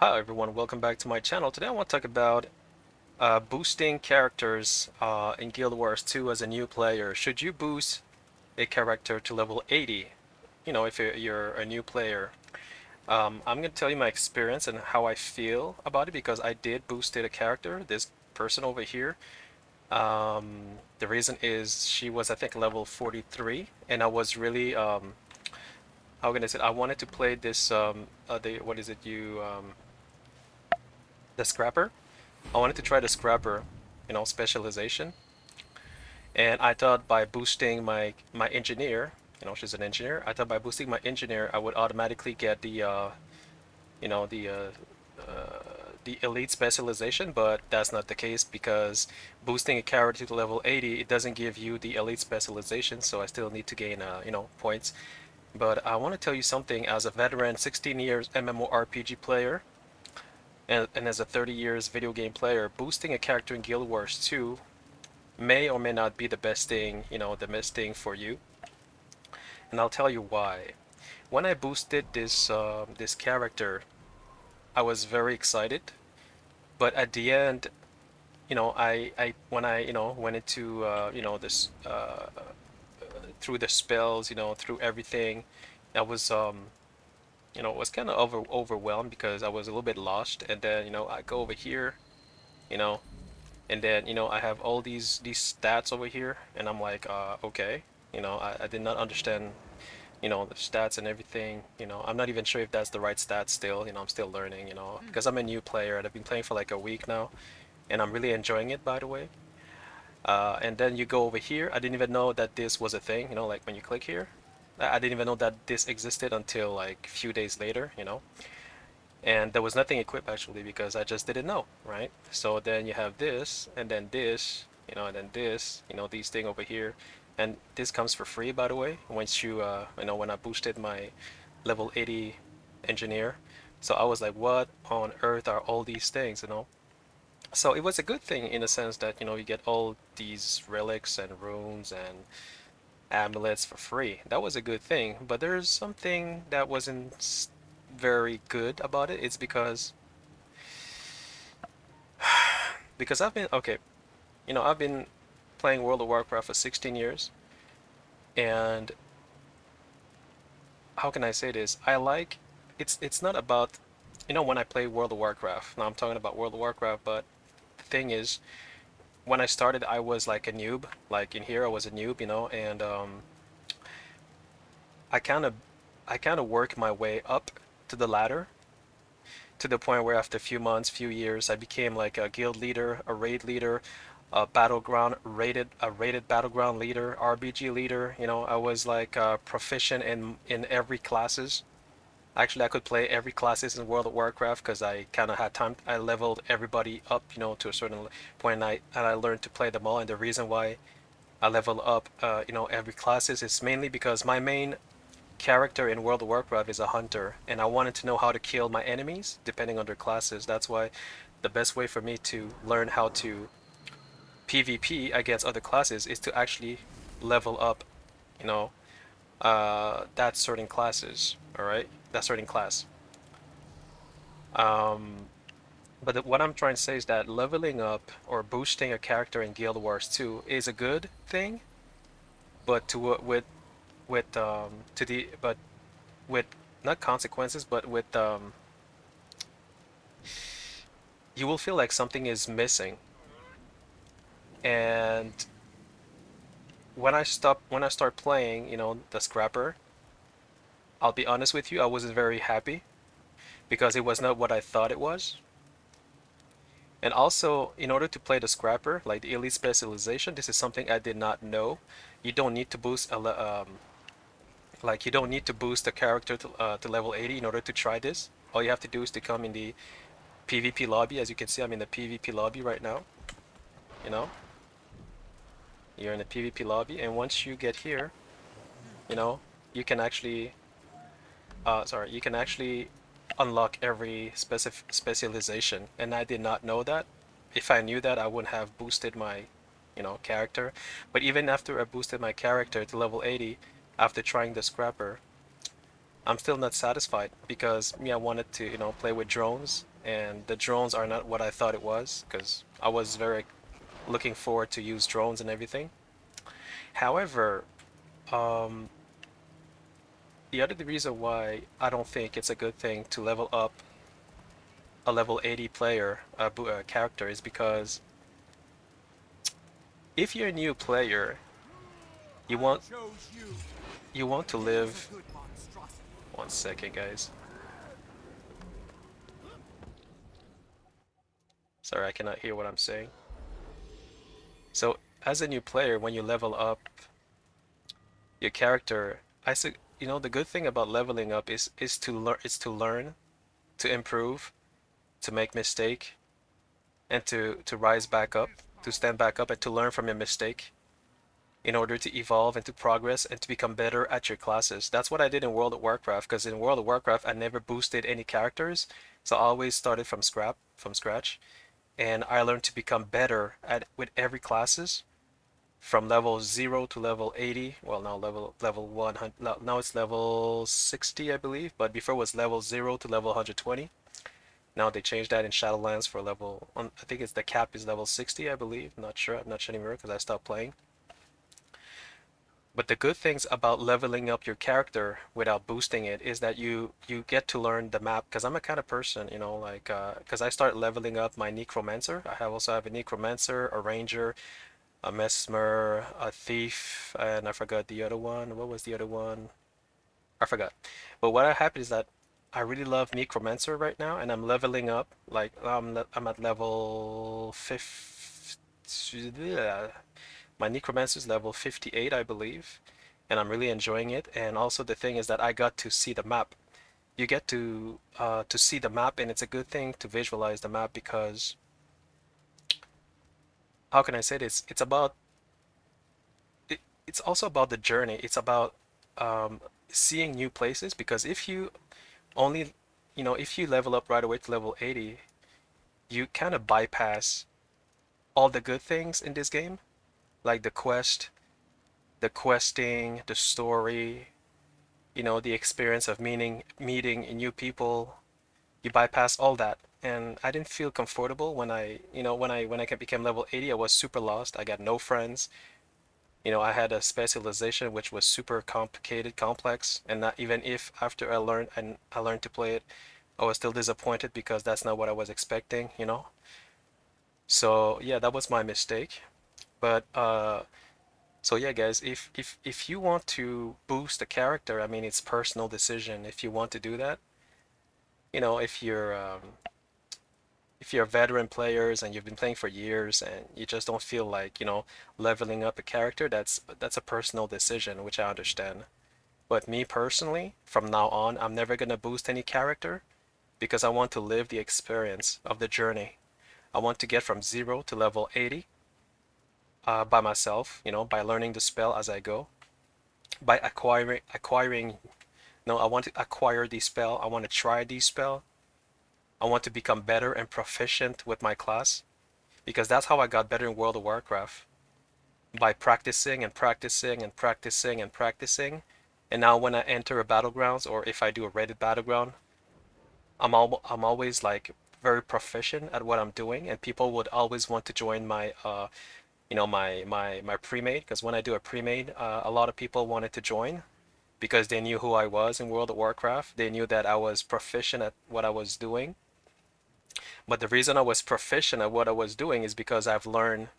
Hi everyone, welcome back to my channel. Today I want to talk about boosting characters in Guild Wars 2 as a new player. Should you boost a character to level 80? You know, if you're a new player. I'm going to tell you my experience and how I feel about it because I did boosted a character, this person over here. The reason is she was, I think, level 43, and I was really, how can I say it? I wanted to play this, what is it, the Scrapper. I wanted to try the Scrapper, specialization. And I thought by boosting my engineer, she's an engineer. I thought by boosting my engineer, I would automatically get you know, the uh, the elite specialization, but that's not the case because boosting a character to level 80, it doesn't give you the elite specialization, so I still need to gain, points. But I want to tell you something as a veteran 16 years MMORPG player and as a 30 years video game player, boosting a character in Guild Wars 2 may or may not be the best thing, the best thing for you. And I'll tell you why. When I boosted this character, I was very excited, but at the end, I when I went into this through the spells, through everything, I was was kind of overwhelmed because I was a little bit lost. And then I go over here, you know, and then I have all these stats over here, and I'm like, okay, I did not understand the stats and everything. I'm not even sure if that's the right stats still. I'm still learning, because I'm a new player and I've been playing for like a week now, and I'm really enjoying it, by the way. And then you go over here. I didn't even know that this was a thing, like when you click here. I didn't even know that this existed until like a few days later, and there was nothing equipped actually because I just didn't know, right? So then you have this, and then this, and then this, these thing over here, and this comes for free, by the way. Once when I boosted my level 80 engineer, so I was like, what on earth are all these things, So it was a good thing in a sense that you get all these relics and runes and amulets for free. That was a good thing, but there's something that wasn't very good about it. It's because I've been okay, I've been playing World of Warcraft for 16 years, and how can I say this? I like it's not about when I play World of Warcraft. Now I'm talking about World of Warcraft, but the thing is, when I started, I was like a noob. Like in here, I was a noob, and I kind of I kind of work my way up to the ladder to the point where after a few months, few years, I became like a guild leader, a raid leader, a rated battleground leader, RBG leader. I was like proficient in every classes. Actually, I could play every classes in World of Warcraft because I kind of had time. I leveled everybody up, to a certain point, and I learned to play them all. And the reason why I level up, every classes is mainly because my main character in World of Warcraft is a hunter, and I wanted to know how to kill my enemies depending on their classes. That's why the best way for me to learn how to PvP against other classes is to actually level up, you know, that certain classes. All right, that certain class. Um, but what I'm trying to say is that leveling up or boosting a character in Guild Wars 2 is a good thing, but with not consequences, but with you will feel like something is missing. And when I start playing, the Scrapper, I'll be honest with you, I wasn't very happy because it was not what I thought it was. And also, in order to play the Scrapper, like the Elite Specialization, this is something I did not know. You don't need to boost like you don't need to boost the character to level 80 in order to try this. All you have to do is to come in the PvP lobby. As you can see, I'm in the PvP lobby right now. You know, you're in the PvP lobby, and once you get here, you know, you can actually you can actually unlock every specialization, and I did not know that. If I knew that, I wouldn't have boosted my, character. But even after I boosted my character to level 80, after trying the Scrapper, I'm still not satisfied because me, I wanted to, play with drones. and the drones are not what I thought it was, because I was very looking forward to use drones and everything. However, um, the reason why I don't think it's a good thing to level up a level 80 player character is because if you're a new player, you want you want to live. One second, guys. Sorry, I cannot hear what I'm saying. So, as a new player, when you level up your character, the good thing about leveling up is to learn, to improve, to make mistake, and to rise back up, to stand back up, and to learn from your mistake in order to evolve and to progress and to become better at your classes. That's what I did in World of Warcraft, because in World of Warcraft I never boosted any characters, so I always started from scratch, and I learned to become better at with every classes from level 0 to level 80. Well, now level 100, now it's level 60, I believe, but before it was level 0 to level 120. Now they changed that in Shadowlands for I think it's the cap is level 60, I believe. I'm not sure anymore because I stopped playing. But the good things about leveling up your character without boosting it is that you get to learn the map. Because I'm a kind of person, like because I start leveling up my Necromancer. Also have a Necromancer, a Ranger, a Mesmer, a Thief, and I forgot the other one. What was the other one? I forgot. But what happened is that I really love Necromancer right now, and I'm leveling up. Like I'm at level 50. My Necromancer is level 58, I believe, and I'm really enjoying it. And also the thing is that I got to see the map. You get to see the map, and it's a good thing to visualize the map because how can I say this? It's also about the journey. It's about seeing new places because if you only, if you level up right away to level 80, you kind of bypass all the good things in this game, like the questing, the story, the experience of meeting new people. You bypass all that. And I didn't feel comfortable when I became level 80, I was super lost. I got no friends. I had a specialization which was super complicated, complex, and not even if after I learned to play it, I was still disappointed because that's not what I was expecting. So yeah, that was my mistake. But so yeah, guys, if you want to boost a character, I mean, it's personal decision if you want to do that. You know, if you're veteran players and you've been playing for years and you just don't feel like, leveling up a character, that's a personal decision, which I understand. But me personally, from now on, I'm never gonna boost any character because I want to live the experience of the journey. I want to get from 0 to level 80 by myself, by learning the spell as I go, by acquiring. No, I want to acquire the spell. I want to try the spell. I want to become better and proficient with my class because that's how I got better in World of Warcraft, by practicing and practicing and practicing and practicing. And now when I enter a battlegrounds or if I do a rated battleground, I'm always like very proficient at what I'm doing, and people would always want to join my my pre-made, because when I do a pre-made, a lot of people wanted to join because they knew who I was in World of Warcraft. They knew that I was proficient at what I was doing. But the reason I was proficient at what I was doing is because I've learned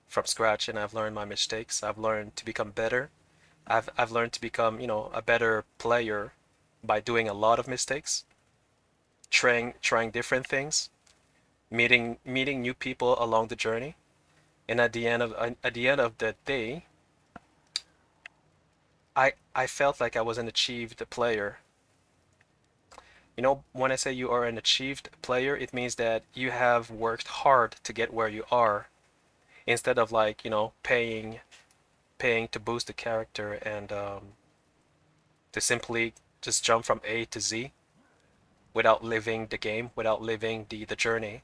from scratch and I've learned my mistakes. I've learned to become better. I've learned to become, a better player by doing a lot of mistakes, trying different things, meeting new people along the journey. And at the end of the day, I felt like I was an achieved player. When I say you are an achieved player, it means that you have worked hard to get where you are instead of like, paying to boost the character and to simply just jump from A to Z without living the game, without living the journey.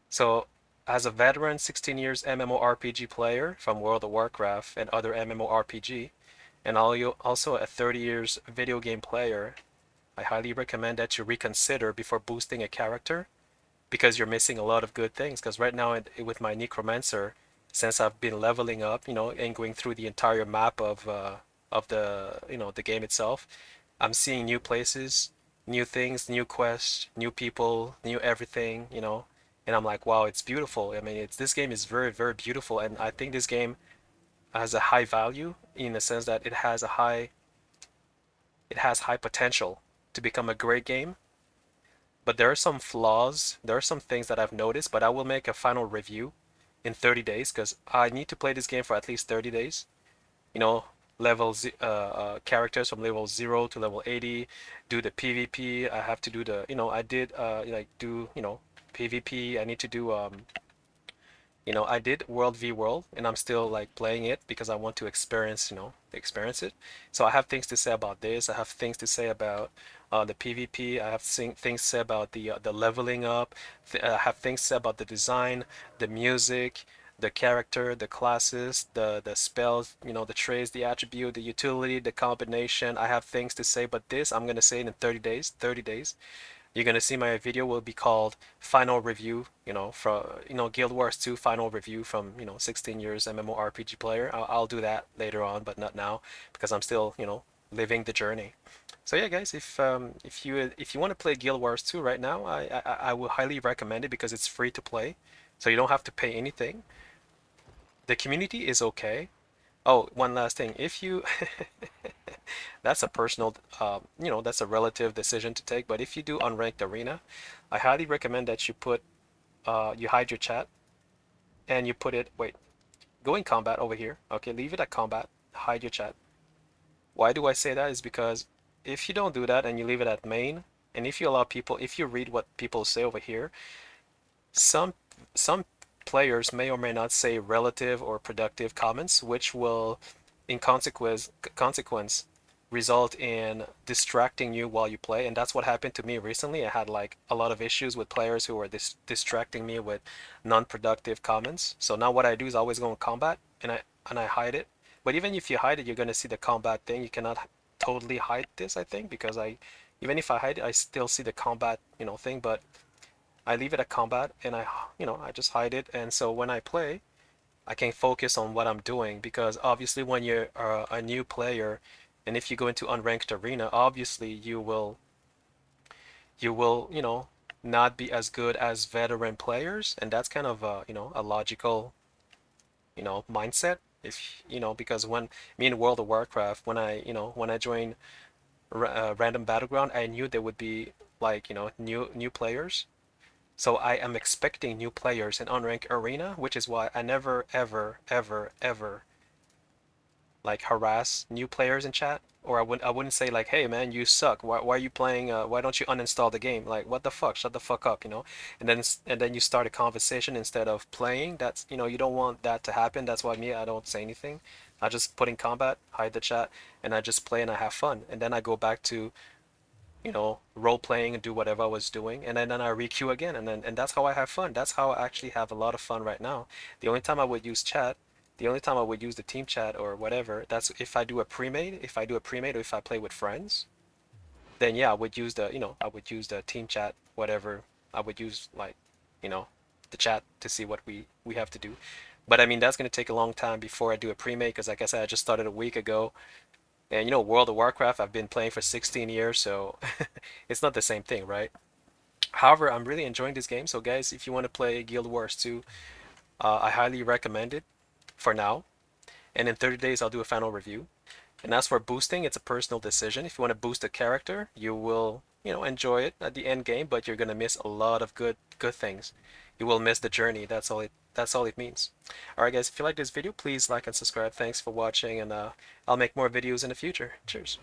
So, as a veteran 16 years MMORPG player from World of Warcraft and other MMORPG, and also a 30 years video game player, I highly recommend that you reconsider before boosting a character because you're missing a lot of good things. Because right now, with my Necromancer, since I've been leveling up, and going through the entire map of the the game itself, I'm seeing new places, new things, new quests, new people, new everything, and I'm like, wow, it's beautiful. I mean, it's this game is very, very beautiful, and I think this game has a high value in the sense that it has high potential to become a great game. But there are some flaws. There are some things that I've noticed, but I will make a final review in 30 days because I need to play this game for at least 30 days. You know, characters from level 0 to level 80, do the PvP. I have to do I did like do, PvP. I need to do I did World v World, and I'm still like playing it because I want to experience it. So I have things to say about this. I have things to say about the PvP. I have things to say about the leveling up. I have things to say about the design, the music, the character, the classes, the spells, the traits, the attribute, the utility, the combination. I have things to say, but this I'm gonna say it in 30 days. 30 days. You're gonna see my video will be called Final Review, from Guild Wars 2 Final Review from 16 years MMORPG player. I'll do that later on, but not now because I'm still living the journey. So yeah, guys, if you want to play Guild Wars 2 right now, I will highly recommend it because it's free to play, so you don't have to pay anything. The community is okay. Oh, one last thing. If you that's a personal, that's a relative decision to take. But if you do unranked arena, I highly recommend that you hide your chat and you put it, wait, go in combat over here. Okay, leave it at combat, hide your chat. Why do I say that? Is because if you don't do that and you leave it at main, and if you allow people, if you read what people say over here, some some players may or may not say relative or productive comments, which will, in consequence, result in distracting you while you play. And that's what happened to me recently. I had like a lot of issues with players who were distracting me with non-productive comments. So now what I do is I always go in combat and I hide it. But even if you hide it, you're gonna see the combat thing. You cannot totally hide this, I think, because I even if I hide it, I still see the combat, thing. But I leave it at combat and I just hide it. And so when I play, I can focus on what I'm doing because obviously when you're a new player and if you go into unranked arena, obviously you will, not be as good as veteran players, and that's kind of a logical, mindset. If because when me in World of Warcraft, when I joined random battleground, I knew there would be like new players. So I am expecting new players in unranked arena, which is why I never ever ever ever like harass new players in chat, or I wouldn't say like, hey man, you suck. Why are you playing? Why don't you uninstall the game? Like what the fuck? Shut the fuck up, And then you start a conversation instead of playing. That's you don't want that to happen. That's why I don't say anything. I just put in combat, hide the chat, and I just play and I have fun. And then I go back to role playing and do whatever I was doing, and then I requeue again, and that's how I have fun. That's how I actually have a lot of fun right now. The only time I would use chat, the only time I would use the team chat or whatever, that's if I do a pre-made, or if I play with friends, then yeah, I would use the team chat, whatever. I would use like, you know, the chat to see what we have to do. But I mean, that's gonna take a long time before I do a pre-made because like I said, I just started a week ago. And World of Warcraft, I've been playing for 16 years, so it's not the same thing, right? However, I'm really enjoying this game. So guys, if you want to play Guild Wars 2, I highly recommend it for now. And in 30 days, I'll do a final review. And as for boosting, it's a personal decision. If you want to boost a character, you will, enjoy it at the end game, but you're gonna miss a lot of good things. You will miss the journey. That's all it means. Alright guys, if you like this video, please like and subscribe. Thanks for watching, and I'll make more videos in the future. Cheers.